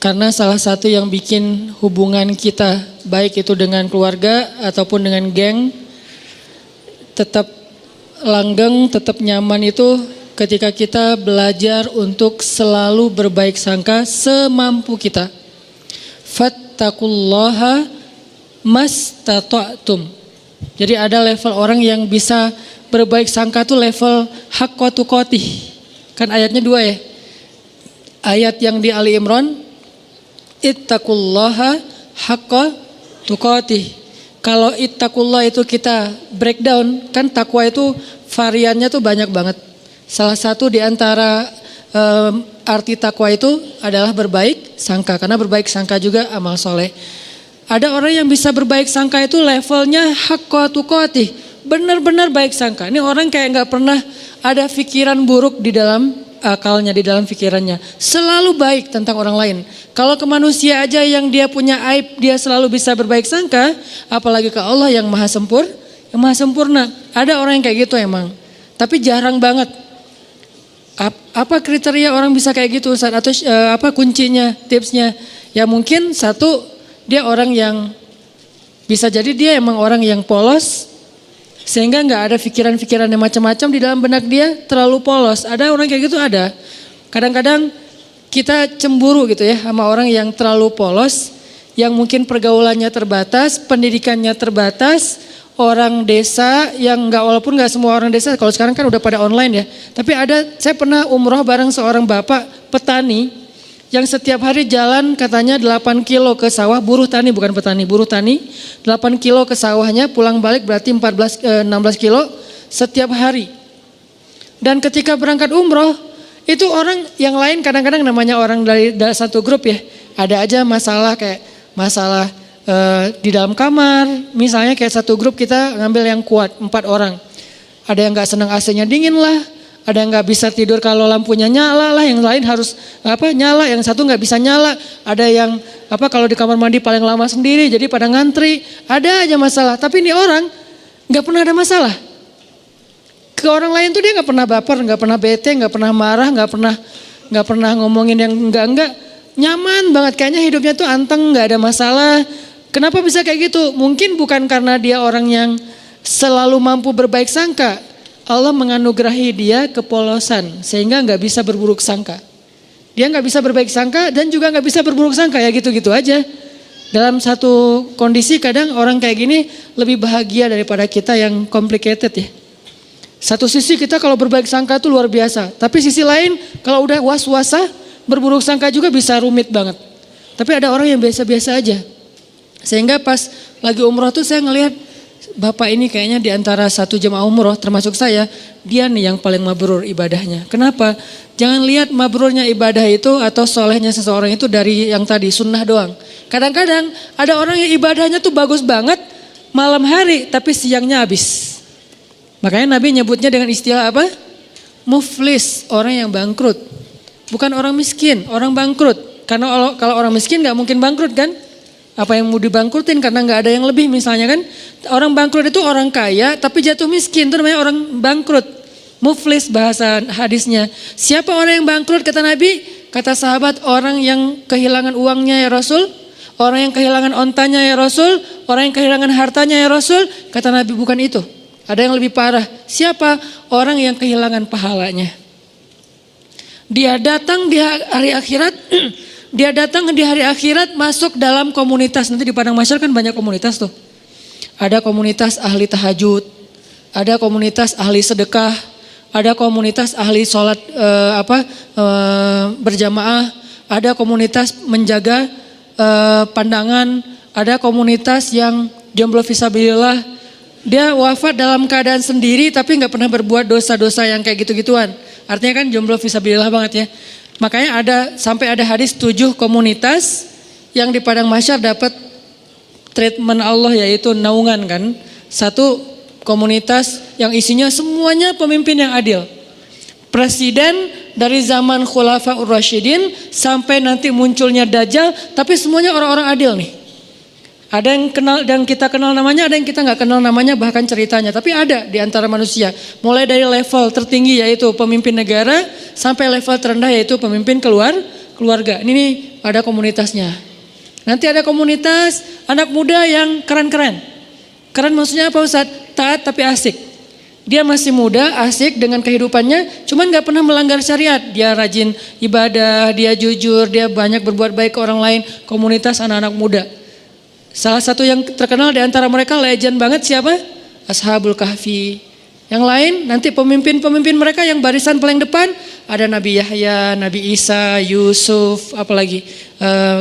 Karena salah satu yang bikin hubungan kita, baik itu dengan keluarga ataupun dengan geng, tetap langgeng, tetap nyaman itu ketika kita belajar untuk selalu berbaik sangka semampu kita. Fattaqullaha mastata'tum. Jadi ada level orang yang bisa berbaik sangka tuh level haqqa tuqatih. Kan ayatnya 2 ya. Ayat yang di Ali Imran, ittaqullaha haqqa tuqatih. Kalau ittaqullah itu kita breakdown, kan takwa itu variannya tuh banyak banget. Salah satu di antara arti takwa itu adalah berbaik sangka, karena berbaik sangka juga amal soleh. Ada orang yang bisa berbaik sangka itu levelnya haqqa tuqatih, benar-benar baik sangka. Ini orang kayak nggak pernah ada pikiran buruk di dalam akalnya, di dalam pikirannya. Selalu baik tentang orang lain. Kalau ke manusia aja yang dia punya aib, dia selalu bisa berbaik sangka, apalagi ke Allah yang maha sempurna. Ada orang yang kayak gitu emang. Tapi jarang banget. Apa kriteria orang bisa kayak gitu Ustaz? Atau apa kuncinya, tipsnya? Ya mungkin satu, dia orang yang bisa jadi dia emang orang yang polos, sehingga nggak ada pikiran-pikiran yang macam-macam di dalam benak dia, terlalu polos. Ada orang kayak gitu, ada. Kadang-kadang kita cemburu gitu ya sama orang yang terlalu polos, yang mungkin pergaulannya terbatas, pendidikannya terbatas, orang desa yang walaupun nggak semua orang desa, kalau sekarang kan udah pada online ya. Tapi saya pernah umroh bareng seorang bapak petani yang setiap hari jalan katanya 8 kilo ke sawah, buruh tani bukan petani, buruh tani, 8 kilo ke sawahnya, pulang balik berarti 16 kilo setiap hari. Dan ketika berangkat umroh, itu orang yang lain kadang-kadang namanya orang dari satu grup ya, ada aja masalah kayak masalah di dalam kamar, misalnya kayak satu grup kita ngambil yang kuat 4 orang. Ada yang gak senang AC-nya dingin lah, ada yang gak bisa tidur kalau lampunya nyala lah, yang lain harus nyala, yang satu gak bisa nyala. Ada yang kalau di kamar mandi paling lama sendiri, jadi pada ngantri. Ada aja masalah, tapi ini orang gak pernah ada masalah. Ke orang lain tuh dia gak pernah baper, gak pernah bete, gak pernah marah, gak pernah ngomongin yang enggak. Nyaman banget, kayaknya hidupnya tuh anteng, gak ada masalah. Kenapa bisa kayak gitu? Mungkin bukan karena dia orang yang selalu mampu berbaik sangka. Allah menganugerahi dia kepolosan sehingga nggak bisa berburuk sangka. Dia nggak bisa berbaik sangka dan juga nggak bisa berburuk sangka, ya gitu-gitu aja. Dalam satu kondisi kadang orang kayak gini lebih bahagia daripada kita yang complicated ya. Satu sisi kita kalau berbaik sangka itu luar biasa, tapi sisi lain kalau udah was-wasa berburuk sangka juga bisa rumit banget. Tapi ada orang yang biasa-biasa aja. Sehingga pas lagi umroh tuh saya ngelihat bapak ini kayaknya di antara 1 jemaah umroh termasuk saya, dia nih yang paling mabrur ibadahnya. Kenapa? Jangan lihat mabrurnya ibadah itu atau solehnya seseorang itu dari yang tadi sunnah doang. Kadang-kadang ada orang yang ibadahnya tuh bagus banget malam hari tapi siangnya habis. Makanya Nabi nyebutnya dengan istilah apa? Muflis, orang yang bangkrut. Bukan orang miskin, orang bangkrut. Karena kalau orang miskin gak mungkin bangkrut kan? Apa yang mau dibangkrutin karena nggak ada yang lebih misalnya kan. Orang bangkrut itu orang kaya tapi jatuh miskin, itu namanya orang bangkrut. Muflis bahasa hadisnya. Siapa orang yang bangkrut kata Nabi? Kata sahabat, orang yang kehilangan uangnya ya Rasul, orang yang kehilangan ontanya ya Rasul, orang yang kehilangan hartanya ya Rasul. Kata Nabi bukan itu, ada yang lebih parah. Siapa? Orang yang kehilangan pahalanya. Dia datang di hari akhirat Dia datang di hari akhirat masuk dalam komunitas. Nanti di Padang Mahsyar kan banyak komunitas tuh. Ada komunitas ahli tahajud, ada komunitas ahli sedekah, ada komunitas ahli sholat berjamaah, ada komunitas menjaga pandangan, ada komunitas yang jomblo fisabilillah. Dia wafat dalam keadaan sendiri tapi nggak pernah berbuat dosa-dosa yang kayak gitu-gituan. Artinya kan jomblo fisabilillah banget ya. Makanya sampai ada hadis 7 komunitas yang di Padang Mahsyar dapat treatment Allah yaitu naungan kan. 1 komunitas yang isinya semuanya pemimpin yang adil. Presiden dari zaman Khulafaur Rasyidin sampai nanti munculnya Dajjal, tapi semuanya orang-orang adil nih. Ada yang kenal dan kita kenal namanya, ada yang kita nggak kenal namanya bahkan ceritanya. Tapi ada di antara manusia. Mulai dari level tertinggi yaitu pemimpin negara sampai level terendah yaitu pemimpin keluarga. Ini nih ada komunitasnya. Nanti ada komunitas anak muda yang keren-keren. Keren maksudnya apa Ustadz? Taat tapi asik. Dia masih muda, asik dengan kehidupannya, cuman gak pernah melanggar syariat. Dia rajin ibadah, dia jujur, dia banyak berbuat baik ke orang lain. Komunitas anak-anak muda. Salah satu yang terkenal di antara mereka legend banget siapa? Ashabul Kahfi. Yang lain nanti pemimpin-pemimpin mereka yang barisan paling depan ada Nabi Yahya, Nabi Isa, Yusuf, apalagi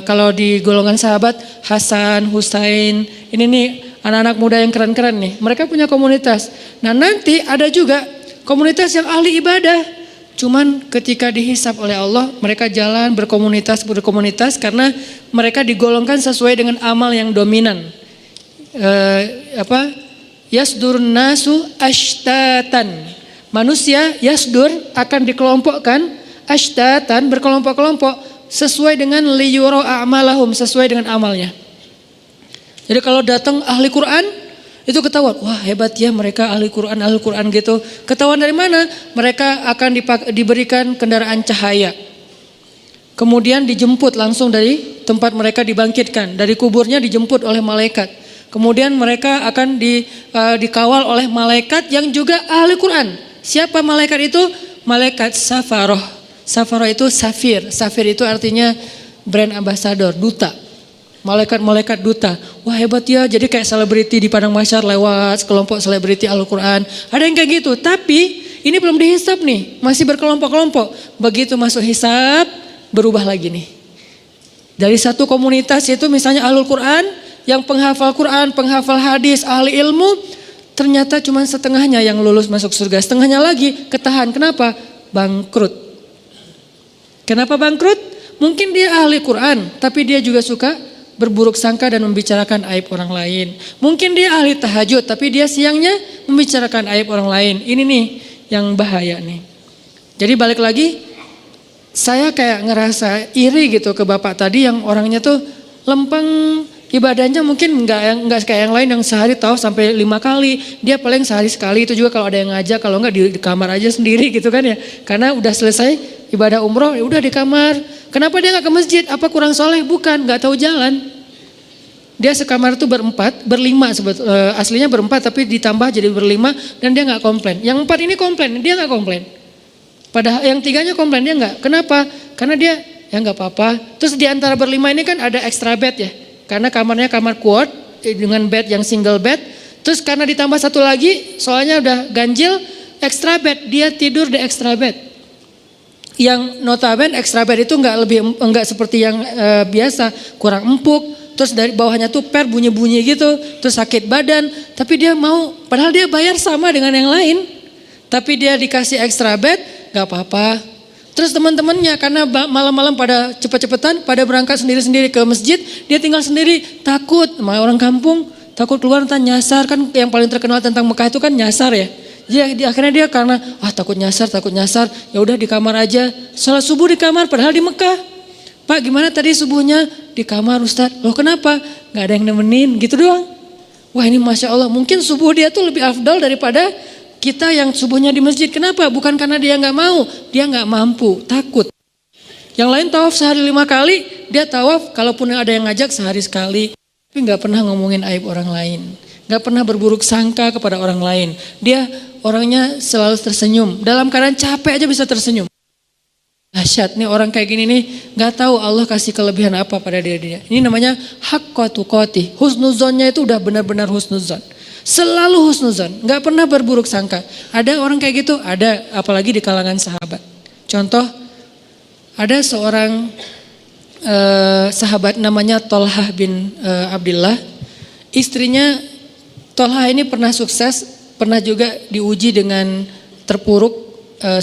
kalau di golongan sahabat Hasan, Husain. Ini nih anak-anak muda yang keren-keren nih. Mereka punya komunitas. Nah nanti ada juga komunitas yang ahli ibadah. Cuman ketika dihisap oleh Allah mereka jalan berkomunitas karena mereka digolongkan sesuai dengan amal yang dominan. Yasdur nasu ashtatan. Manusia yasdur akan dikelompokkan ashtatan berkelompok-kelompok sesuai dengan liyuro a'malahum, sesuai dengan amalnya. Jadi kalau datang ahli Quran itu ketahuan, wah hebat ya mereka ahli Quran gitu. Ketahuan dari mana? Mereka akan diberikan kendaraan cahaya. Kemudian dijemput langsung dari tempat mereka dibangkitkan, dari kuburnya dijemput oleh malaikat. Kemudian mereka akan dikawal oleh malaikat yang juga ahli Quran. Siapa malaikat itu? Malaikat Safaroh. Safaroh itu safir. Safir itu artinya brand ambassador, duta. Malaikat-malaikat duta. Wah hebat ya, jadi kayak selebriti di padang mahsyar lewat kelompok selebriti Al-Quran. Ada yang kayak gitu, tapi ini belum dihisap nih, masih berkelompok-kelompok. Begitu masuk hisap, berubah lagi nih. Dari satu komunitas itu misalnya Ahlul Quran, yang penghafal Quran, penghafal hadis, ahli ilmu, ternyata cuma setengahnya yang lulus masuk surga. Setengahnya lagi ketahan. Kenapa? Bangkrut. Kenapa bangkrut? Mungkin dia ahli Quran, tapi dia juga suka berburuk sangka dan membicarakan aib orang lain. Mungkin dia ahli tahajud, tapi dia siangnya membicarakan aib orang lain. Ini nih yang bahaya nih. Jadi balik lagi, saya kayak ngerasa iri gitu ke bapak tadi yang orangnya tuh lempeng. Ibadahnya mungkin enggak kayak yang lain yang sehari tahu sampai 5 kali. Dia paling sehari sekali, itu juga kalau ada yang ngajak, kalau enggak di kamar aja sendiri gitu kan ya. Karena udah selesai ibadah umroh, ya udah di kamar. Kenapa dia enggak ke masjid? Apa kurang soleh? Bukan, enggak tahu jalan. Dia sekamar tuh berlima aslinya berempat tapi ditambah jadi berlima dan dia enggak komplain. Yang 4 ini komplain, dia enggak komplain. Padahal yang 3-nya komplain, dia enggak. Kenapa? Karena dia ya enggak apa-apa. Terus di antara berlima ini kan ada extra bed ya. Karena kamarnya kamar quad dengan bed yang single bed. Terus karena ditambah satu lagi, soalnya udah ganjil, extra bed, dia tidur di extra bed. Yang notabene extra bed itu enggak seperti yang biasa, kurang empuk. Terus dari bawahnya tuh bunyi-bunyi gitu, terus sakit badan. Tapi dia mau, padahal dia bayar sama dengan yang lain. Tapi dia dikasih extra bed, gak apa-apa. Terus teman-temannya karena malam-malam pada cepet-cepetan pada berangkat sendiri-sendiri ke masjid, dia tinggal sendiri, takut sama orang kampung, takut keluar entah nyasar, kan yang paling terkenal tentang Mekah itu kan nyasar ya. Jadi akhirnya dia karena takut nyasar, ya udah di kamar aja. Salat subuh di kamar padahal di Mekah. Pak gimana tadi subuhnya? Di kamar Ustadz. Loh kenapa? Gak ada yang nemenin gitu doang. Wah ini Masya Allah, mungkin subuh dia tuh lebih afdal daripada kita yang subuhnya di masjid. Kenapa? Bukan karena dia nggak mau, dia nggak mampu, takut. Yang lain tawaf sehari 5 kali, dia tawaf kalaupun ada yang ngajak sehari sekali. Tapi nggak pernah ngomongin aib orang lain, nggak pernah berburuk sangka kepada orang lain. Dia orangnya selalu tersenyum, dalam keadaan capek aja bisa tersenyum. Dahsyat nih orang kayak gini nih, nggak tahu Allah kasih kelebihan apa pada dia. Ini namanya haqqa tuqatih. Husnuzonnya itu udah benar-benar husnuzon. Selalu husnuzon, gak pernah berburuk sangka. Ada orang kayak gitu? Ada, apalagi di kalangan sahabat. Contoh, ada seorang sahabat namanya Tolhah bin Abdillah. Istrinya Tolhah ini pernah sukses, pernah juga diuji dengan terpuruk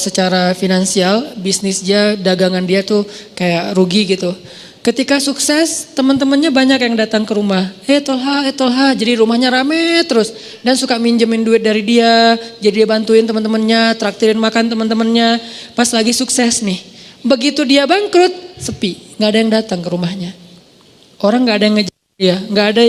secara finansial. Bisnis dia, dagangan dia tuh kayak rugi gitu. Ketika sukses, teman-temannya banyak yang datang ke rumah. Tolha, jadi rumahnya rame terus. Dan suka minjemin duit dari dia, jadi dia bantuin teman-temannya, traktirin makan teman-temannya. Pas lagi sukses nih, begitu dia bangkrut, sepi, nggak ada yang datang ke rumahnya. Orang nggak ada yang ngejar dia, nggak ada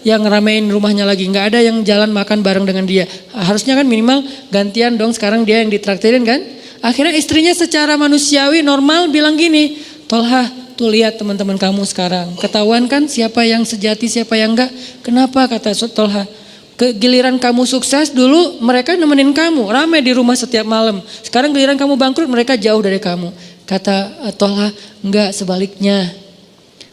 yang ngeramein rumahnya lagi, nggak ada yang jalan makan bareng dengan dia. Harusnya kan minimal gantian dong, sekarang dia yang ditraktirin kan. Akhirnya istrinya secara manusiawi normal bilang gini, Tolha, Tuh lihat teman-teman kamu sekarang. Ketahuan kan siapa yang sejati, siapa yang enggak. Kenapa kata Tolha? Giliran kamu sukses dulu mereka nemenin kamu. Ramai di rumah setiap malam. Sekarang giliran kamu bangkrut mereka jauh dari kamu. Kata Tolha, enggak, sebaliknya.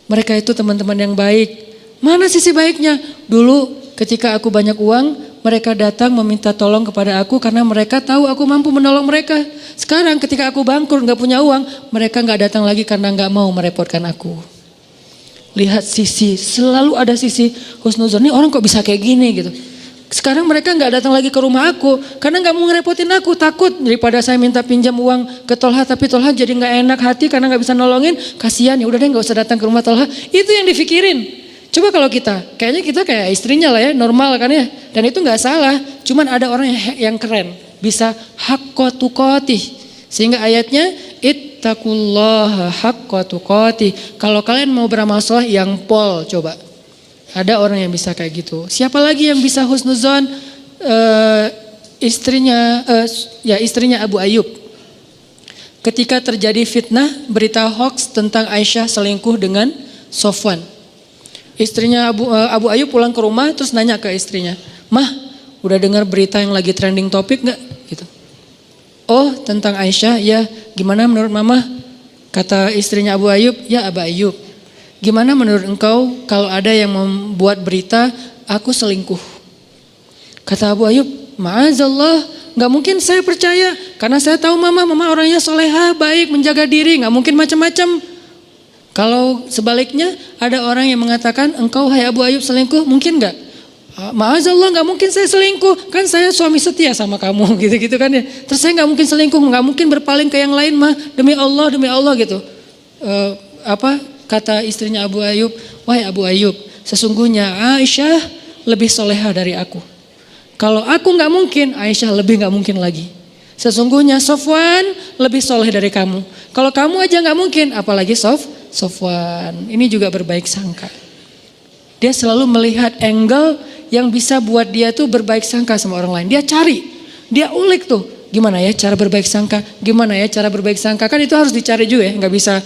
Mereka itu teman-teman yang baik. Mana sisi baiknya? Dulu ketika aku banyak uang, mereka datang meminta tolong kepada aku karena mereka tahu aku mampu menolong mereka. Sekarang ketika aku bangkrut gak punya uang, mereka gak datang lagi karena gak mau merepotkan aku. Lihat sisi, selalu ada sisi husnuzon. Ini orang kok bisa kayak gini gitu. Sekarang mereka gak datang lagi ke rumah aku karena gak mau ngerepotin aku. Takut daripada saya minta pinjam uang ke Tolha, tapi Tolha jadi gak enak hati karena gak bisa nolongin. Kasihan, ya udah deh gak usah datang ke rumah Tolha. Itu yang dipikirin. Coba kalau kayaknya kita kayak istrinya lah ya, normal kan ya. Dan itu gak salah, cuman ada orang yang keren. Bisa haqqa tuqatih. Sehingga ayatnya, ittaqullaha haqqa tuqatih. Kalau kalian mau beramal soleh yang pol, coba. Ada orang yang bisa kayak gitu. Siapa lagi yang bisa husnuzon? Istrinya Abu Ayyub. Ketika terjadi fitnah, berita hoax tentang Aisyah selingkuh dengan Sofwan. Istrinya Abu Ayyub pulang ke rumah terus nanya ke istrinya, "Mah, udah dengar berita yang lagi trending topik gak?" Gitu. "Oh, tentang Aisyah, ya. Gimana menurut Mama?" Kata istrinya Abu Ayyub, "Ya Abu Ayyub, gimana menurut engkau kalau ada yang membuat berita aku selingkuh?" Kata Abu Ayyub, "Ma'azallah, gak mungkin saya percaya. Karena saya tahu Mama orangnya solehah, baik, menjaga diri, gak mungkin macam-macam. Kalau sebaliknya ada orang yang mengatakan engkau hai Abu Ayyub selingkuh, mungkin gak?" "Ma'azallah, gak mungkin saya selingkuh, kan saya suami setia sama kamu." Gitu-gitu kan ya. "Terus saya gak mungkin selingkuh, gak mungkin berpaling ke yang lain mah, demi Allah gitu." Kata istrinya Abu Ayyub, "Wahai Abu Ayyub, sesungguhnya Aisyah lebih soleha dari aku. Kalau aku gak mungkin, Aisyah lebih gak mungkin lagi. Sesungguhnya Sofwan lebih soleh dari kamu. Kalau kamu aja gak mungkin, apalagi Sofwan." Ini juga berbaik sangka. Dia selalu melihat angle yang bisa buat dia tuh berbaik sangka sama orang lain. Dia cari, dia ulik tuh. Gimana ya cara berbaik sangka? Gimana ya cara berbaik sangka? Kan itu harus dicari juga ya, nggak bisa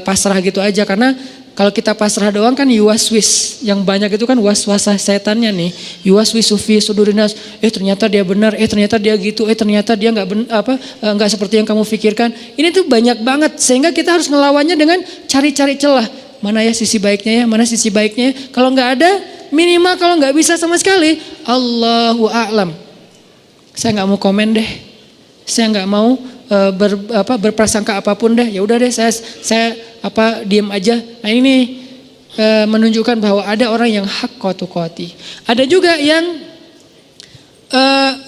pasrah gitu aja. Karena kalau kita pasrah doang kan yuwaswis. Yang banyak itu kan waswasah setannya nih. Yuwaswisu fi sudurinas. Ternyata dia benar. Ternyata dia gitu. Ternyata dia nggak seperti yang kamu pikirkan. Ini tuh banyak banget. Sehingga kita harus ngelawannya dengan cari-cari celah. Mana ya sisi baiknya ya? Mana sisi baiknya? Kalau nggak ada, minimal kalau nggak bisa sama sekali, Allahu a'lam. Saya nggak mau komen deh. Saya nggak mau berprasangka apapun deh. Ya udah deh, saya diam aja. Nah ini menunjukkan bahwa ada orang yang haqqa tuqatih. Ada juga yang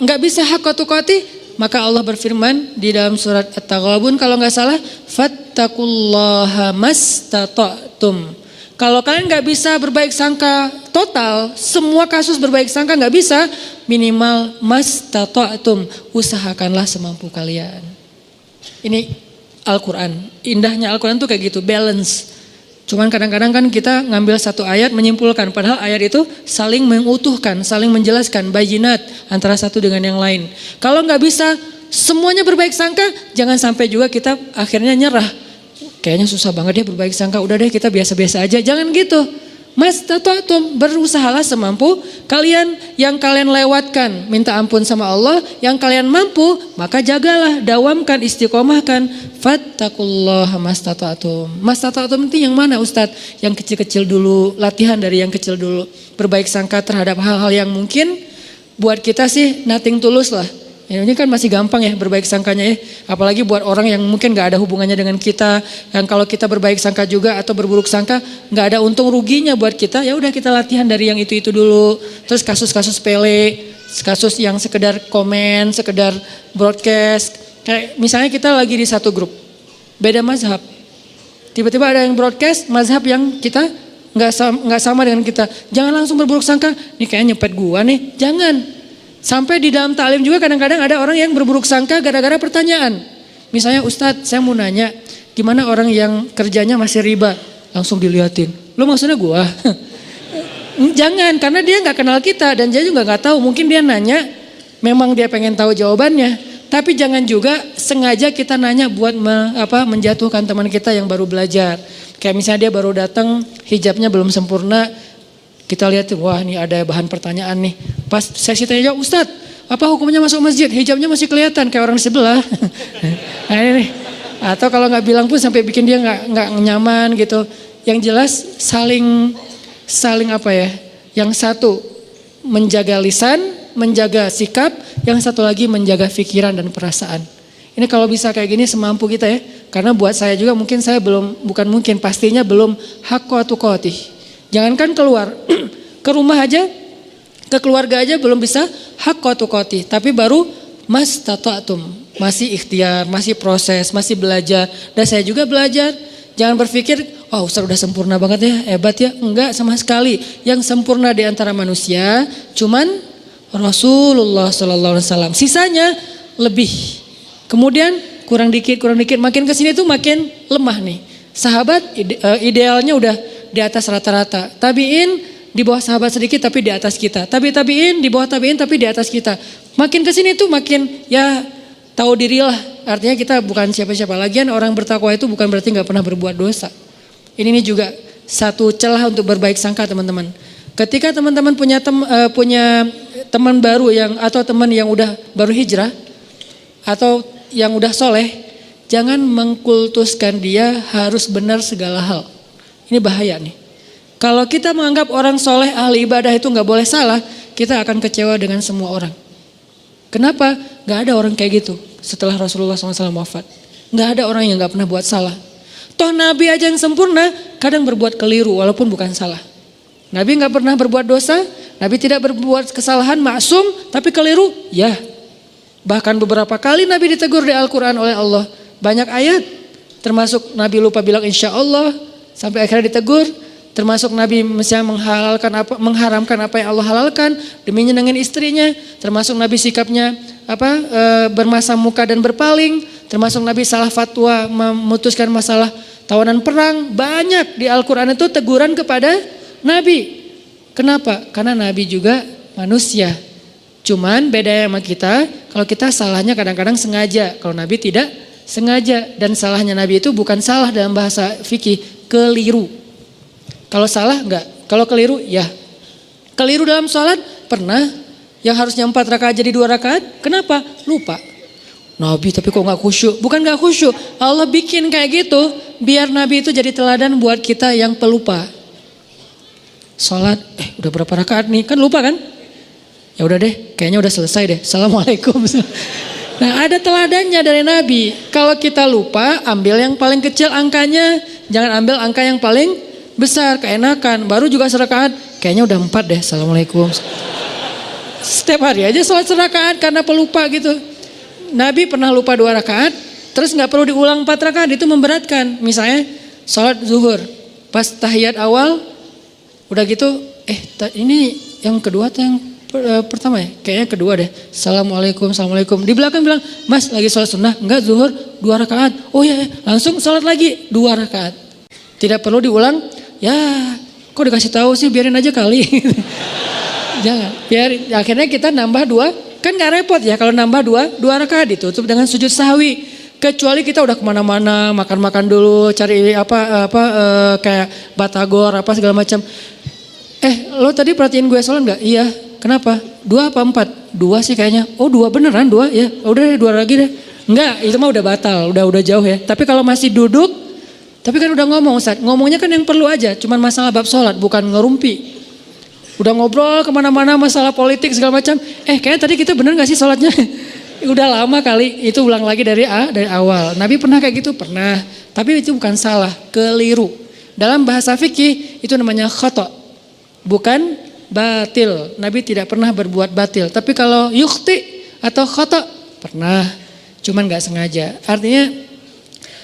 nggak bisa haqqa tuqatih. Maka Allah berfirman di dalam surat At-Taghabun kalau nggak salah, fattaqullaha mastata'tum. Kalau kalian nggak bisa berbaik sangka total, semua kasus berbaik sangka nggak bisa, minimal mastata'tum, usahakanlah semampu kalian. Ini Al-Quran, indahnya Al-Quran tuh kayak gitu, balance. Cuman kadang-kadang kan kita ngambil satu ayat menyimpulkan, padahal ayat itu saling mengutuhkan, saling menjelaskan, bayinat antara satu dengan yang lain. Kalau nggak bisa semuanya berbaik sangka, jangan sampai juga kita akhirnya nyerah. Kayaknya susah banget ya berbaik sangka, udah deh kita biasa-biasa aja. Jangan gitu. Mastata'tum, berusahalah semampu kalian. Yang kalian lewatkan, minta ampun sama Allah. Yang kalian mampu, maka jagalah, dawamkan, istiqomahkan. Fattaqullaha mastata'tum. Mastata'tum itu yang mana Ustadz? Yang kecil-kecil dulu, latihan dari yang kecil dulu. Berbaik sangka terhadap hal-hal yang mungkin buat kita sih nothing tulus lah. Ini kan masih gampang ya berbaik sangkanya ya. Apalagi buat orang yang mungkin gak ada hubungannya dengan kita. Yang kalau kita berbaik sangka juga atau berburuk sangka gak ada untung ruginya buat kita. Ya udah kita latihan dari yang itu dulu. Terus kasus-kasus sepele, kasus yang sekedar komen, sekedar broadcast. Kayak misalnya kita lagi di satu grup, beda mazhab. Tiba-tiba ada yang broadcast mazhab yang kita gak sama dengan kita. Jangan langsung berburuk sangka, nih kayaknya nyepet gua nih. Jangan. Sampai di dalam taklim juga kadang-kadang ada orang yang berburuk sangka gara-gara pertanyaan. Misalnya, "Ustadz, saya mau nanya, gimana orang yang kerjanya masih riba?" Langsung diliatin. "Lo maksudnya gua?" Jangan, karena dia nggak kenal kita dan dia juga nggak tahu. Mungkin dia nanya, memang dia pengen tahu jawabannya. Tapi jangan juga sengaja kita nanya buat menjatuhkan teman kita yang baru belajar. Kayak misalnya dia baru datang, hijabnya belum sempurna, kita lihat wah ini ada bahan pertanyaan nih. Pas sesi tanya jawab, Ustadz, apa hukumnya masuk masjid? Hijabnya masih kelihatan kayak orang di sebelah. Nah ini nih. Atau kalau nggak bilang pun sampai bikin dia nggak nyaman gitu. Yang jelas saling apa ya? Yang satu menjaga lisan, menjaga sikap, yang satu lagi menjaga pikiran dan perasaan. Ini kalau bisa kayak gini semampu kita ya. Karena buat saya juga mungkin saya pastinya belum haqqa tuqatih. Jangankan keluar, ke rumah aja, ke keluarga aja belum bisa haqqa tuqatih. Tapi baru mastata'tum. Masih ikhtiar, masih proses, masih belajar. Dan saya juga belajar. Jangan berpikir, oh Ustaz udah sempurna banget ya, hebat ya. Enggak sama sekali. Yang sempurna di antara manusia cuman Rasulullah SAW. Sisanya lebih. Kemudian kurang dikit, makin kesini tuh makin lemah nih. Sahabat idealnya udah di atas rata-rata. Tabiin di bawah sahabat sedikit tapi di atas kita. Tabiin di bawah tabiin tapi di atas kita. Makin kesini tuh makin ya tahu dirilah. Artinya kita bukan siapa-siapa. Lagian orang bertakwa itu bukan berarti gak pernah berbuat dosa. Ini juga satu celah untuk berbaik sangka teman-teman. Ketika teman-teman punya teman baru atau teman yang udah baru hijrah atau yang udah soleh, jangan mengkultuskan dia harus benar segala hal. Ini bahaya nih. Kalau kita menganggap orang soleh ahli ibadah itu gak boleh salah, kita akan kecewa dengan semua orang. Kenapa? Gak ada orang kayak gitu setelah Rasulullah SAW wafat. Gak ada orang yang gak pernah buat salah. Toh Nabi aja yang sempurna kadang berbuat keliru walaupun bukan salah. Nabi gak pernah berbuat dosa, Nabi tidak berbuat kesalahan, maksum, tapi keliru, ya. Bahkan beberapa kali Nabi ditegur di Al-Quran oleh Allah. Banyak ayat, termasuk Nabi lupa bilang insya Allah, sampai akhirnya ditegur. Termasuk Nabi misalnya mengharamkan apa yang Allah halalkan demi nyenengin istrinya. Termasuk Nabi sikapnya bermasam muka dan berpaling. Termasuk Nabi salah fatwa memutuskan masalah tawanan perang. Banyak di Al-Quran itu teguran kepada Nabi. Kenapa? Karena Nabi juga manusia. Cuman beda sama kita, kalau kita salahnya kadang-kadang sengaja. Kalau Nabi tidak sengaja. Dan salahnya Nabi itu bukan salah dalam bahasa fikih, keliru. Kalau salah enggak, kalau keliru ya. Keliru dalam sholat pernah, yang harusnya 4 rakaat jadi 2 rakaat, kenapa? Lupa. Nabi tapi kok enggak khusyuk? Bukan enggak khusyuk, Allah bikin kayak gitu biar Nabi itu jadi teladan buat kita yang pelupa. Sholat, udah berapa rakaat nih? Kan lupa kan? Ya udah deh, kayaknya udah selesai deh. Assalamualaikum. Nah ada teladannya dari Nabi. Kalau kita lupa, ambil yang paling kecil angkanya, jangan ambil angka yang paling besar, keenakan. Baru juga serakaat, kayaknya udah 4 deh. Assalamualaikum. Setiap hari aja sholat serakaat karena pelupa gitu. Nabi pernah lupa 2 rakaat, terus gak perlu diulang 4 rakaat, itu memberatkan. Misalnya sholat zuhur, pas tahiyat awal, udah gitu, ini yang kedua atau yang pertama ya? Kayaknya kedua deh. Assalamualaikum. Di belakang bilang, Mas lagi sholat sunnah? Enggak, zuhur 2 rakaat. Oh iya, langsung sholat lagi 2 rakaat. Tidak perlu diulang. Ya, kok dikasih tahu sih, biarin aja kali. Jangan, biarin. Akhirnya kita nambah 2, kan gak repot ya kalau nambah 2 rakaat ditutup dengan sujud sahwi. Kecuali kita udah kemana-mana, makan-makan dulu, cari kayak batagor apa segala macam. Lo tadi perhatiin gue sholat gak? Iya, kenapa? 2 apa 4? 2 sih kayaknya. Oh 2 beneran 2 ya. Udah deh 2 lagi deh. Enggak, itu mah udah batal, udah jauh ya. Tapi kalau masih duduk, tapi kan udah ngomong Ustaz, ngomongnya kan yang perlu aja, cuman masalah bab sholat, bukan ngerumpi. Udah ngobrol kemana-mana masalah politik segala macam. Kayaknya tadi kita bener gak sih sholatnya? Udah lama kali, itu ulang lagi dari awal. Nabi pernah kayak gitu? Pernah. Tapi itu bukan salah, keliru. Dalam bahasa fikih itu namanya khata', bukan batil. Nabi tidak pernah berbuat batil. Tapi kalau yukhti atau khata' pernah, cuman gak sengaja. Artinya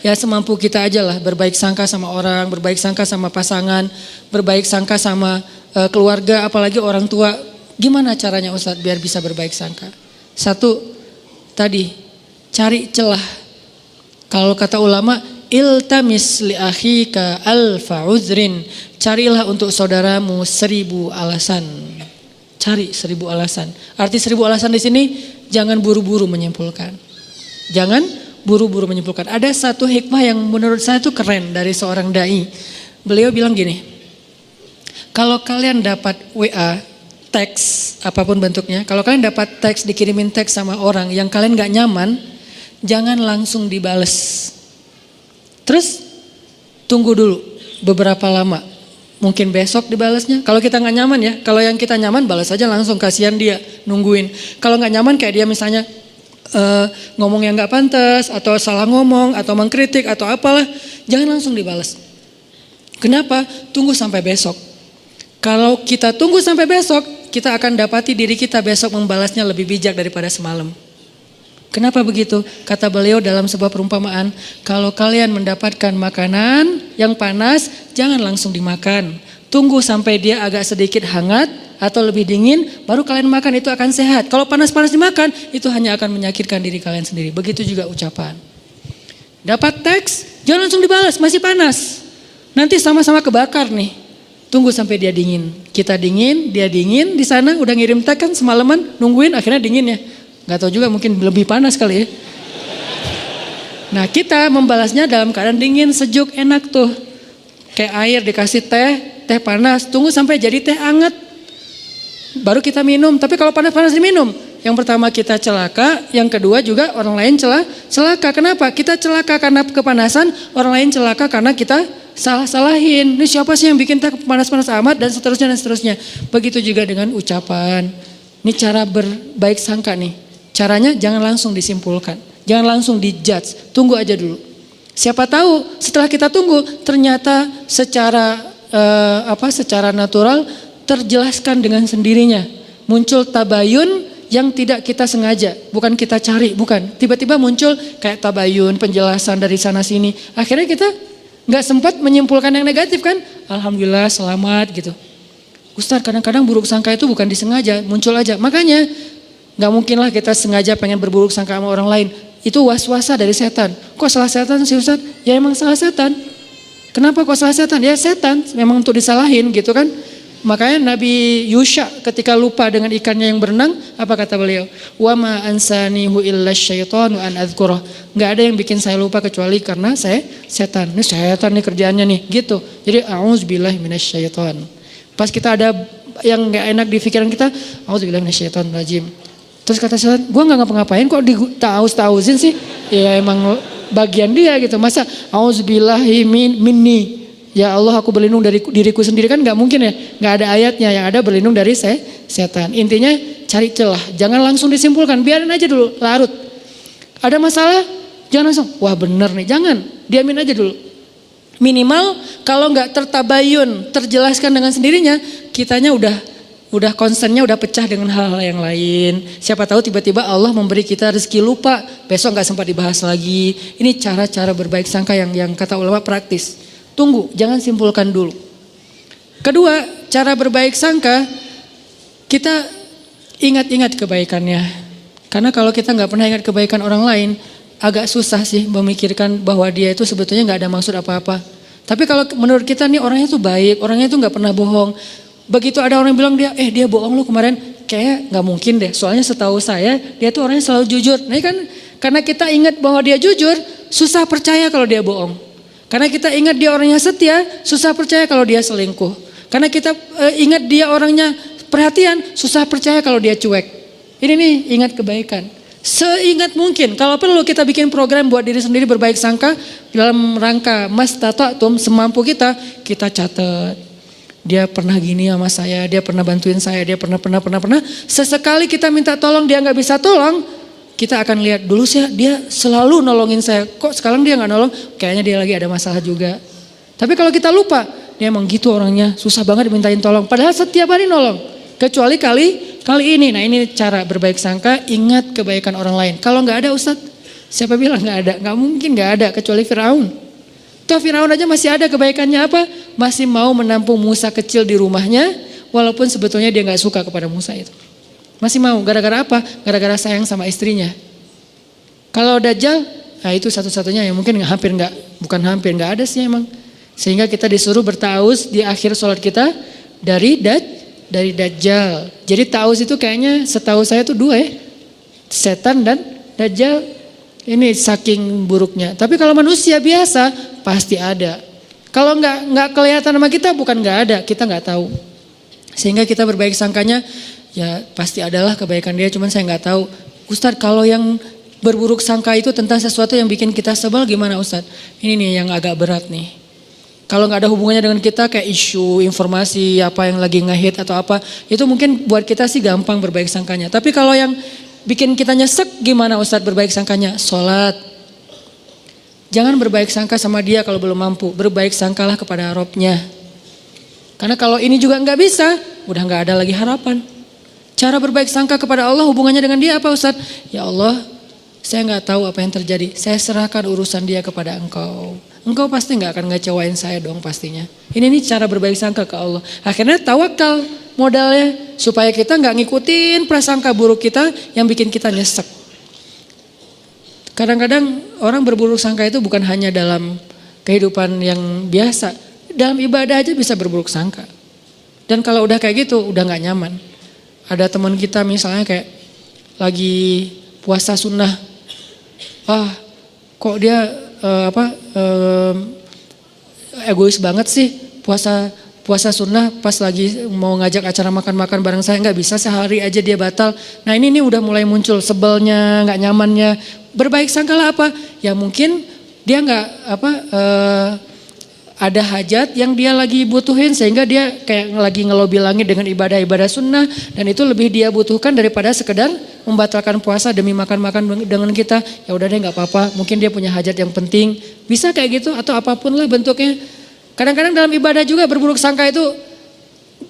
ya semampu kita aja lah, berbaik sangka sama orang, berbaik sangka sama pasangan, berbaik sangka sama keluarga, apalagi orang tua. Gimana caranya Ustadz biar bisa berbaik sangka? Satu, tadi cari celah. Kalau kata ulama, iltamis li akhika alfa uzrin. Carilah untuk saudaramu 1000 alasan. Cari 1000 alasan. Arti 1000 alasan di sini jangan buru-buru menyimpulkan. Jangan buru-buru menyimpulkan. Ada satu hikmah yang menurut saya itu keren dari seorang dai. Beliau bilang gini, kalau kalian dapat WA, teks, apapun bentuknya, kalau kalian dapat teks, dikirimin teks sama orang yang kalian gak nyaman, jangan langsung dibales. Terus tunggu dulu beberapa lama. Mungkin besok dibalasnya. Kalau kita gak nyaman ya, kalau yang kita nyaman balas aja langsung, kasihan dia nungguin. Kalau gak nyaman kayak dia misalnya ngomong yang gak pantas, atau salah ngomong, atau mengkritik, atau apalah, jangan langsung dibalas. Kenapa? Tunggu sampai besok. Kalau kita tunggu sampai besok, kita akan dapati diri kita besok membalasnya lebih bijak daripada semalam. Kenapa begitu? Kata beliau dalam sebuah perumpamaan, kalau kalian mendapatkan makanan yang panas, jangan langsung dimakan. Tunggu sampai dia agak sedikit hangat atau lebih dingin, baru kalian makan, itu akan sehat. Kalau panas-panas dimakan, itu hanya akan menyakitkan diri kalian sendiri. Begitu juga ucapan. Dapat teks, jangan langsung dibalas, masih panas. Nanti sama-sama kebakar nih. Tunggu sampai dia dingin. Kita dingin, dia dingin, di sana udah ngirim teks kan semalaman, nungguin, akhirnya dingin ya. Gak tahu juga, mungkin lebih panas kali ya. Nah, kita membalasnya dalam keadaan dingin, sejuk, enak tuh. Kayak air dikasih teh panas, tunggu sampai jadi teh hangat. Baru kita minum, tapi kalau panas-panas diminum, yang pertama kita celaka, yang kedua juga orang lain celaka. Kenapa? Kita celaka karena kepanasan, orang lain celaka karena kita salah-salahin. Ini siapa sih yang bikin teh panas-panas amat, dan seterusnya dan seterusnya. Begitu juga dengan ucapan. Ini cara berbaik sangka nih. Caranya jangan langsung disimpulkan, jangan langsung dijudge, tunggu aja dulu. Siapa tahu setelah kita tunggu ternyata secara natural terjelaskan dengan sendirinya. Muncul tabayun yang tidak kita sengaja, bukan kita cari, bukan. Tiba-tiba muncul kayak tabayun, penjelasan dari sana sini. Akhirnya kita nggak sempat menyimpulkan yang negatif kan? Alhamdulillah selamat gitu. Ustaz, kadang-kadang buruk sangka itu bukan disengaja, muncul aja. Makanya gak mungkin lah kita sengaja pengen berburuk sangka sama orang lain. Itu was-wasa dari setan. Kok salah setan sih Ustaz? Ya emang salah setan. Kenapa kok salah setan? Ya setan, memang untuk disalahin gitu kan. Makanya Nabi Yusha ketika lupa dengan ikannya yang berenang, apa kata beliau? Wa ma ansanihu illa syaitanu an adzkurah. Gak ada yang bikin saya lupa kecuali karena saya setan. Ini setan nih kerjaannya nih, gitu. Jadi a'udzubillahi minasyaiton. Pas kita ada yang gak enak di pikiran kita, a'udzubillahi minasyaitonir rajim. Terus kata setan, gue gak ngapa-ngapain kok ditauz-tauzin sih. Ya emang bagian dia gitu. Masa a'udzubillahi minni. Ya Allah, aku berlindung dari diriku sendiri, kan gak mungkin ya. Gak ada ayatnya, yang ada berlindung dari setan. Intinya cari celah, jangan langsung disimpulkan, biarin aja dulu larut. Ada masalah, jangan langsung, wah bener nih, jangan, diamin aja dulu. Minimal kalau gak tertabayun, terjelaskan dengan sendirinya, kitanya udah concernnya udah pecah dengan hal-hal yang lain. Siapa tahu tiba-tiba Allah memberi kita rezeki lupa, besok gak sempat dibahas lagi. Ini cara-cara berbaik sangka yang kata ulama praktis. Tunggu, jangan simpulkan dulu. Kedua, cara berbaik sangka, kita ingat-ingat kebaikannya. Karena kalau kita gak pernah ingat kebaikan orang lain, agak susah sih memikirkan bahwa dia itu sebetulnya gak ada maksud apa-apa. Tapi kalau menurut kita nih orangnya tuh baik, orangnya tuh gak pernah bohong. Begitu ada orang bilang dia bohong lu kemarin, kayak gak mungkin deh. Soalnya setahu saya dia tuh orangnya selalu jujur. Nah kan karena kita ingat bahwa dia jujur, susah percaya kalau dia bohong. Karena kita ingat dia orangnya setia, susah percaya kalau dia selingkuh. Karena kita ingat dia orangnya perhatian, susah percaya kalau dia cuek. Ini nih ingat kebaikan. Seingat mungkin, kalau perlu kita bikin program buat diri sendiri berbaik sangka dalam rangka mastata'tum, semampu kita catat. Dia pernah gini sama saya, dia pernah bantuin saya, dia pernah. Sesekali kita minta tolong dia gak bisa tolong, kita akan lihat dulu sih dia selalu nolongin saya. Kok sekarang dia gak nolong? Kayaknya dia lagi ada masalah juga. Tapi kalau kita lupa, dia emang gitu orangnya, susah banget dimintain tolong. Padahal setiap hari nolong. Kecuali kali ini. Nah ini cara berbaik sangka, ingat kebaikan orang lain. Kalau gak ada Ustadz, siapa bilang gak ada? Gak mungkin gak ada, kecuali Firaun. Toh Firaun aja masih ada kebaikannya apa? Masih mau menampung Musa kecil di rumahnya, walaupun sebetulnya dia gak suka kepada Musa itu. Masih mau, gara-gara apa? Gara-gara sayang sama istrinya. Kalau Dajjal, nah itu satu-satunya yang mungkin bukan hampir, gak ada sih emang. Sehingga kita disuruh bertauz di akhir sholat kita dari Dajjal. Jadi tauz itu kayaknya setahu saya tuh dua ya, setan dan Dajjal. Ini saking buruknya. Tapi kalau manusia biasa pasti ada. Kalau nggak kelihatan sama kita bukan nggak ada, kita nggak tahu. Sehingga kita berbaik sangkanya ya pasti adalah kebaikan dia, cuman saya nggak tahu. Ustadz, kalau yang berburuk sangka itu tentang sesuatu yang bikin kita sebel gimana Ustadz? Ini nih yang agak berat nih. Kalau nggak ada hubungannya dengan kita kayak isu, informasi, apa yang lagi nge-hit atau apa, itu mungkin buat kita sih gampang berbaik sangkanya. Tapi kalau yang bikin kita nyesek gimana Ustadz berbaik sangkanya? Sholat. Jangan berbaik sangka sama dia kalau belum mampu. Berbaik sangkalah kepada Robnya. Karena kalau ini juga nggak bisa, udah nggak ada lagi harapan. Cara berbaik sangka kepada Allah hubungannya dengan dia apa Ustadz? Ya Allah, saya nggak tahu apa yang terjadi. Saya serahkan urusan dia kepada Engkau. Engkau pasti nggak akan ngecewain saya dong pastinya. Ini cara berbaik sangka ke Allah. Akhirnya tawakal modalnya supaya kita nggak ngikutin prasangka buruk kita yang bikin kita nyesek. Kadang-kadang orang berburuk sangka itu bukan hanya dalam kehidupan yang biasa. Dalam ibadah aja bisa berburuk sangka. Dan kalau udah kayak gitu udah nggak nyaman. Ada teman kita misalnya kayak lagi puasa sunnah. Kok dia egois banget sih puasa sunnah pas lagi mau ngajak acara makan-makan bareng saya nggak bisa, sehari aja dia batal. Nah ini udah mulai muncul sebelnya, nggak nyamannya. Berbaik sangkalah apa? Ya mungkin dia nggak ada hajat yang dia lagi butuhin sehingga dia kayak lagi ngelobi langit dengan ibadah-ibadah sunnah dan itu lebih dia butuhkan daripada sekedar membatalkan puasa demi makan-makan dengan kita. Ya udah deh nggak apa-apa, mungkin dia punya hajat yang penting. Bisa kayak gitu atau apapun lah bentuknya. Kadang-kadang dalam ibadah juga berburuk sangka itu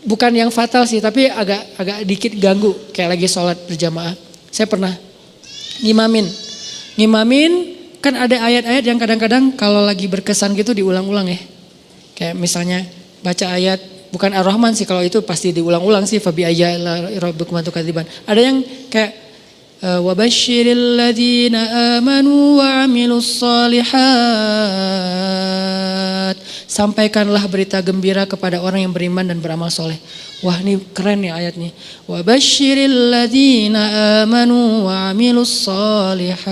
bukan yang fatal sih, tapi agak dikit ganggu kayak lagi sholat berjamaah. Saya pernah ngimamin kan ada ayat-ayat yang kadang-kadang kalau lagi berkesan gitu diulang-ulang ya. Kayak misalnya baca ayat, bukan Ar-Rahman sih kalau itu pasti diulang-ulang sih. Fabi ayya rabbikum tukadziban. Ada yang kayak wabasyiril ladzina amanu wa amilus solihat. Sampaikanlah berita gembira kepada orang yang beriman dan beramal soleh. Wah ini keren nih ayat nih. Wabasyiril ladzina amanu wa amilus solihat.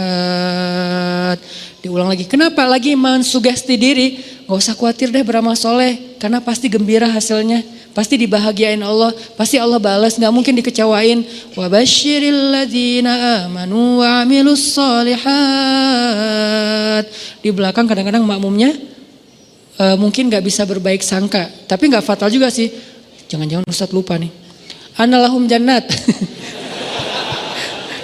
Diulang lagi. Kenapa lagi mensugesti diri? Gak usah khawatir deh beramal soleh. Karena pasti gembira hasilnya. Pasti dibahagiain Allah. Pasti Allah balas. Gak mungkin dikecewain. Wa basyiril ladzina amanu wa amilus solihat. Di belakang kadang-kadang makmumnya mungkin gak bisa berbaik sangka. Tapi gak fatal juga sih. Jangan-jangan Ustadz lupa nih. Analahum jannat.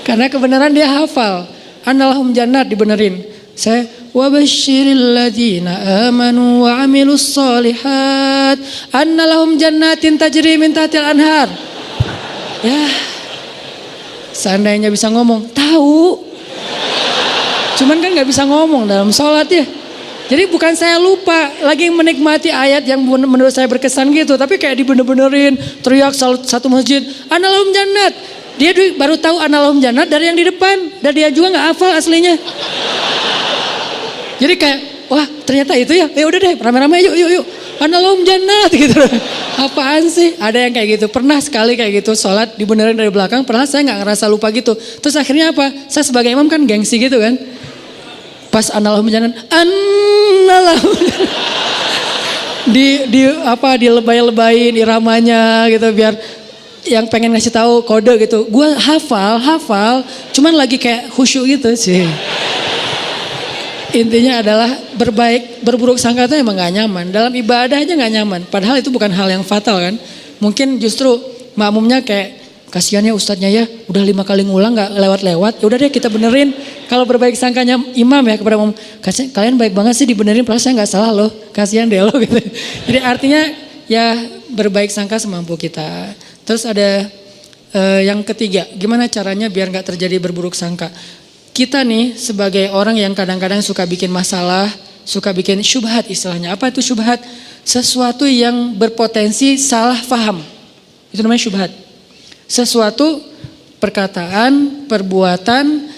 Karena kebenaran dia hafal. Analahum jannat dibenerin. Saya wa basyiril ladzina amanu wa amilus solihat annalahum jannatin tajri min tahtil anhar. Ya. Seandainya bisa ngomong, tahu. Cuman kan enggak bisa ngomong dalam sholat ya. Jadi bukan saya lupa, lagi menikmati ayat yang menurut saya berkesan gitu, tapi kayak dibener-benerin, teriak satu masjid, analahum jannat. Dia baru tahu analahum jannat dari yang di depan, dan dia juga nggak hafal aslinya. Jadi kayak, wah ternyata itu ya, ya udah deh, rame-rame yuk, analahum jannat gitu. Apaan sih? Ada yang kayak gitu. Pernah sekali kayak gitu, sholat dibenerin dari belakang, pernah saya nggak ngerasa lupa gitu. Terus akhirnya apa? Saya sebagai imam kan gengsi gitu kan. Pas analahum jannat, analahum dilebay-lebayin iramanya gitu biar yang pengen ngasih tahu kode gitu. Gue hafal, cuman lagi kayak khusyuk gitu sih. Intinya adalah berburuk sangka itu emang gak nyaman. Dalam ibadah aja gak nyaman. Padahal itu bukan hal yang fatal kan. Mungkin justru makmumnya kayak kasihan ya ustadznya ya. Udah 5 kali ngulang gak lewat-lewat. Udah deh kita benerin. Kalau berbaik sangkanya imam ya kepada makmum. Kalian baik banget sih dibenerin. Padahal saya gak salah loh. Kasihan deh lo gitu. Jadi artinya ya berbaik sangka semampu kita. Terus ada yang ketiga. Gimana caranya biar gak terjadi berburuk sangka. Kita nih sebagai orang yang kadang-kadang suka bikin masalah, suka bikin syubhat istilahnya. Apa itu syubhat? Sesuatu yang berpotensi salah faham. Itu namanya syubhat. Sesuatu perkataan, perbuatan,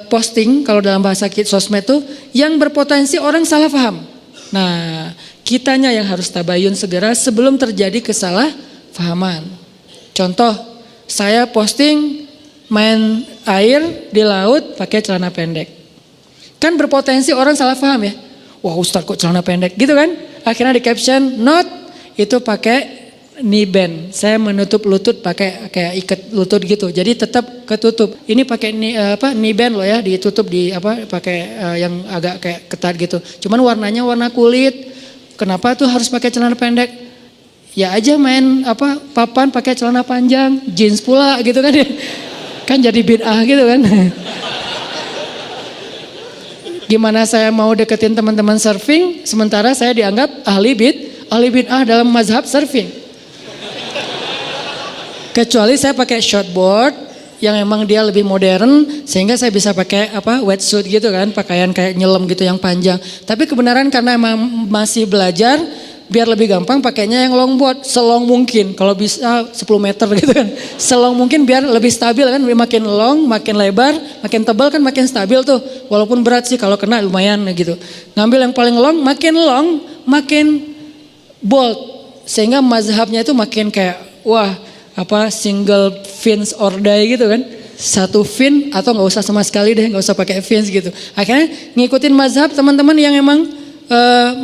posting kalau dalam bahasa sosmed itu yang berpotensi orang salah faham. Nah, kitanya yang harus tabayun segera sebelum terjadi kesalahfahaman. Contoh, saya posting main air di laut pakai celana pendek. Kan berpotensi orang salah paham ya. Wah Ustadz kok celana pendek gitu kan. Akhirnya di caption not itu pakai knee band. Saya menutup lutut pakai kayak ikat lutut gitu. Jadi tetap ketutup. Ini pakai knee band loh ya, ditutup di pakai yang agak kayak ketat gitu. Cuman warnanya warna kulit. Kenapa tuh harus pakai celana pendek? Ya aja main papan pakai celana panjang, jeans pula gitu kan. Kan jadi bid'ah gitu kan. Gimana saya mau deketin teman-teman surfing sementara saya dianggap ahli bid'ah dalam mazhab surfing. Kecuali saya pakai shortboard yang emang dia lebih modern sehingga saya bisa pakai wetsuit gitu kan, pakaian kayak nyelam gitu yang panjang. Tapi kebenaran karena emang masih belajar biar lebih gampang pakainya yang longboard selong mungkin, kalau bisa 10 meter gitu kan. Selong mungkin biar lebih stabil kan, makin long, makin lebar, makin tebal kan makin stabil tuh. Walaupun berat sih kalau kena lumayan gitu. Ngambil yang paling long, makin bold. Sehingga mazhabnya itu makin kayak wah, single fins or die gitu kan. Satu fin atau nggak usah sama sekali deh, nggak usah pakai fins gitu. Akhirnya ngikutin mazhab teman-teman yang emang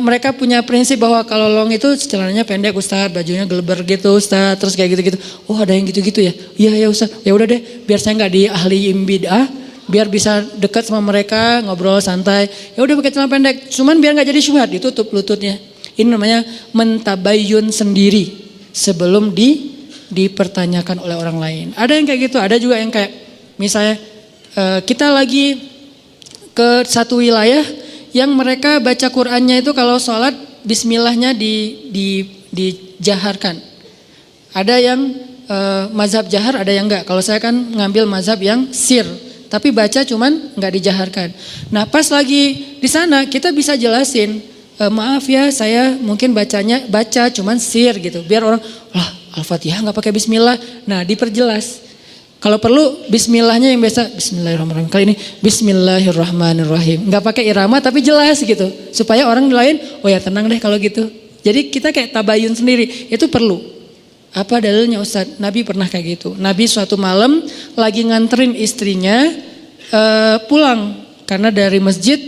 mereka punya prinsip bahwa kalau long itu celananya pendek Ustadz, bajunya geleber gitu Ustadz, terus kayak gitu-gitu. Oh ada yang gitu-gitu ya? Iya ya Ustadz, ya udah deh biar saya nggak diahliin bid'ah, biar bisa dekat sama mereka, ngobrol santai. Ya udah pakai celana pendek, cuman biar nggak jadi syubhat, ditutup lututnya. Ini namanya mentabayun sendiri sebelum dipertanyakan oleh orang lain. Ada yang kayak gitu, ada juga yang kayak misalnya kita lagi ke satu wilayah yang mereka baca Qur'annya itu kalau sholat bismillahnya dijaharkan. Ada yang mazhab jahar, ada yang enggak. Kalau saya kan ngambil mazhab yang sir, tapi baca cuman enggak dijaharkan. Nah pas lagi di sana kita bisa jelasin, maaf ya saya mungkin baca cuman sir gitu. Biar orang, lah Al-Fatihah enggak pakai bismillah. Nah diperjelas. Kalau perlu bismillahnya yang biasa bismillahirrahmanirrahim. Kali ini bismillahirrahmanirrahim. Enggak pakai irama tapi jelas gitu. Supaya orang lain, oh ya tenang deh kalau gitu. Jadi kita kayak tabayun sendiri. Itu perlu. Apa dalilnya Ustadz? Nabi pernah kayak gitu. Nabi suatu malam lagi nganterin istrinya pulang. Karena dari masjid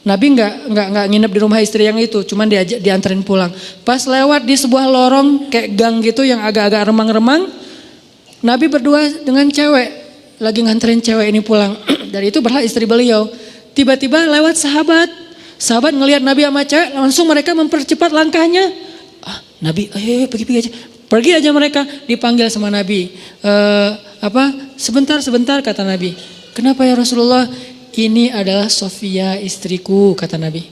Nabi enggak nginep di rumah istri yang itu. Cuman dianterin pulang. Pas lewat di sebuah lorong kayak gang gitu yang agak-agak remang-remang. Nabi berdua dengan cewek, lagi nganterin cewek ini pulang. Dari itu berlah istri beliau. Tiba-tiba lewat sahabat ngelihat Nabi sama cewek, langsung mereka mempercepat langkahnya. Nabi, pergi aja. Pergi aja mereka, dipanggil sama Nabi. Sebentar kata Nabi. Kenapa ya Rasulullah? Ini adalah Sofia istriku, kata Nabi.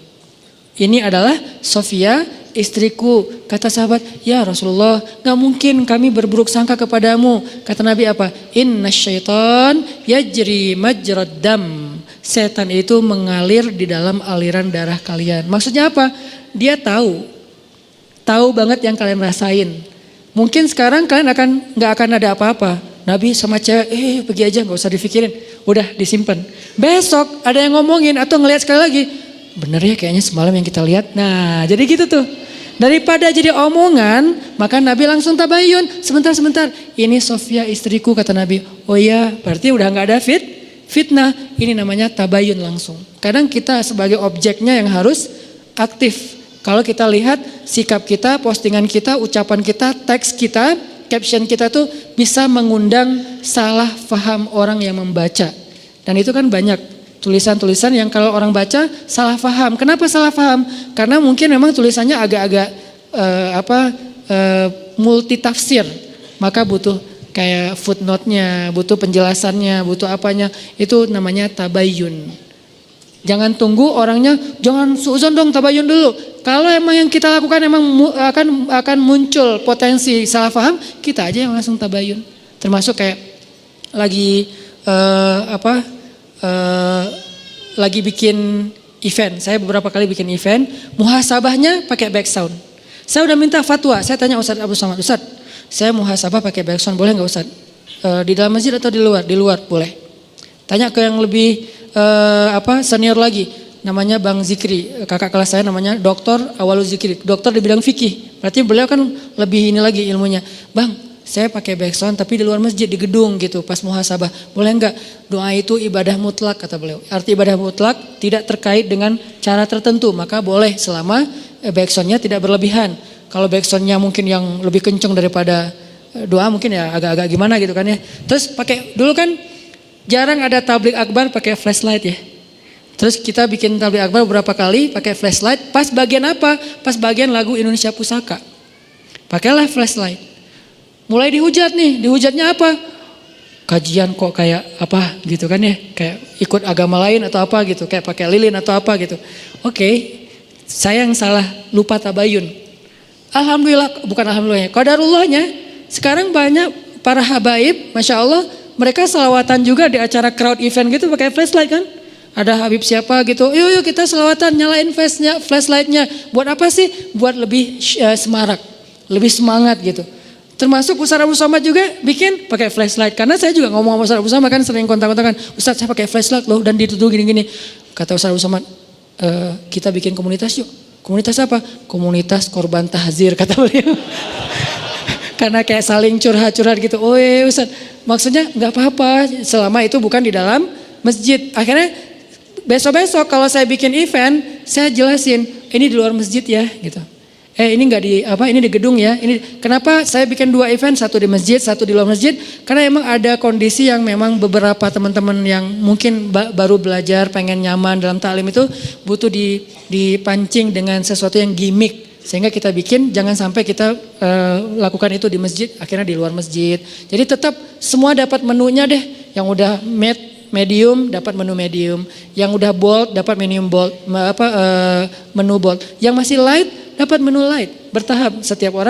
Ini adalah Sofia istriku. Kata sahabat, ya Rasulullah, gak mungkin kami berburuk sangka kepadamu. Kata Nabi apa? Inna syaitan yajri majrad dam. Setan itu mengalir di dalam aliran darah kalian. Maksudnya apa? Dia tahu banget yang kalian rasain. Mungkin sekarang kalian gak akan ada apa-apa. Nabi sama cewek, pergi aja, gak usah dipikirin. Udah disimpan. Besok ada yang ngomongin atau ngelihat sekali lagi. Bener ya kayaknya semalam yang kita lihat. Nah jadi gitu tuh. Daripada jadi omongan, maka Nabi langsung tabayun. Sebentar. Ini Sofia istriku, kata Nabi. Oh iya, berarti udah gak ada fitnah. Ini namanya tabayun langsung. Kadang kita sebagai objeknya yang harus aktif. Kalau kita lihat sikap kita, postingan kita, ucapan kita, teks kita, caption kita tuh bisa mengundang salah faham orang yang membaca. Dan itu kan banyak. Tulisan-tulisan yang kalau orang baca salah paham. Kenapa salah paham? Karena mungkin memang tulisannya agak-agak multi tafsir. Maka butuh kayak footnote-nya, butuh penjelasannya, butuh apanya. Itu namanya tabayun. Jangan tunggu orangnya, jangan suuzon dong, tabayun dulu. Kalau emang yang kita lakukan emang akan muncul potensi salah paham, kita aja yang langsung tabayun. Termasuk kayak lagi lagi bikin event. Saya beberapa kali bikin event, muhasabahnya pakai back sound. Saya udah minta fatwa, saya tanya Ustadz Abdul Somad, Ustadz, saya muhasabah pakai back sound boleh nggak Ustadz? Di dalam masjid atau di luar? Di luar boleh. Tanya ke yang lebih senior lagi, namanya Bang Zikri, kakak kelas saya namanya Dr. Awalul Zikri, dokter di bidang fikih. Berarti beliau kan lebih ini lagi ilmunya. Bang, saya pakai backsound tapi di luar masjid, di gedung gitu pas muhasabah. Boleh enggak? Doa itu ibadah mutlak kata beliau. Arti ibadah mutlak tidak terkait dengan cara tertentu, maka boleh selama backsoundnya tidak berlebihan. Kalau backsoundnya mungkin yang lebih kenceng daripada doa mungkin ya agak-agak gimana gitu kan ya. Terus pakai, dulu kan jarang ada tablik akbar pakai flashlight ya. Terus kita bikin tablik akbar beberapa kali pakai flashlight. Pas bagian apa? Pas bagian lagu Indonesia Pusaka. Pakailah flashlight. Mulai dihujat nih, dihujatnya apa? Kajian kok kayak apa gitu kan ya, kayak ikut agama lain atau apa gitu, kayak pakai lilin atau apa gitu. Oke, saya yang salah, lupa tabayun. Alhamdulillah, bukan alhamdulillahnya, qadarullahnya sekarang banyak para habaib, Masya Allah, mereka selawatan juga di acara crowd event gitu pakai flashlight kan. Ada Habib siapa gitu, yuk kita selawatan, nyalain flashlightnya. Buat apa sih? Buat lebih semarak, lebih semangat gitu. Termasuk Ustaz Abu Somad juga bikin pakai flashlight. Karena saya juga ngomong sama Ustaz Abu Somad kan sering kontak-kontakan. Ustaz saya pakai flashlight loh dan dituduh gini-gini. Kata Ustaz Abu Somad, kita bikin komunitas yuk. Komunitas apa? Komunitas korban tahzir kata beliau. Karena kayak saling curhat-curhat gitu. Oh iya Ustaz, maksudnya gak apa-apa selama itu bukan di dalam masjid. Akhirnya besok-besok kalau saya bikin event, saya jelasin ini di luar masjid ya gitu. Ini enggak di apa, ini di gedung ya. Ini kenapa saya bikin 2 event, satu di masjid, satu di luar masjid? Karena emang ada kondisi yang memang beberapa teman-teman yang mungkin baru belajar, pengen nyaman dalam taklim itu butuh dipancing dengan sesuatu yang gimmick. Sehingga kita bikin, jangan sampai kita lakukan itu di masjid, akhirnya di luar masjid. Jadi tetap semua dapat menunya deh, yang udah medium dapat menu medium, yang udah bold dapat menu bold, menu bold, yang masih light dapat menu light, bertahap setiap orang.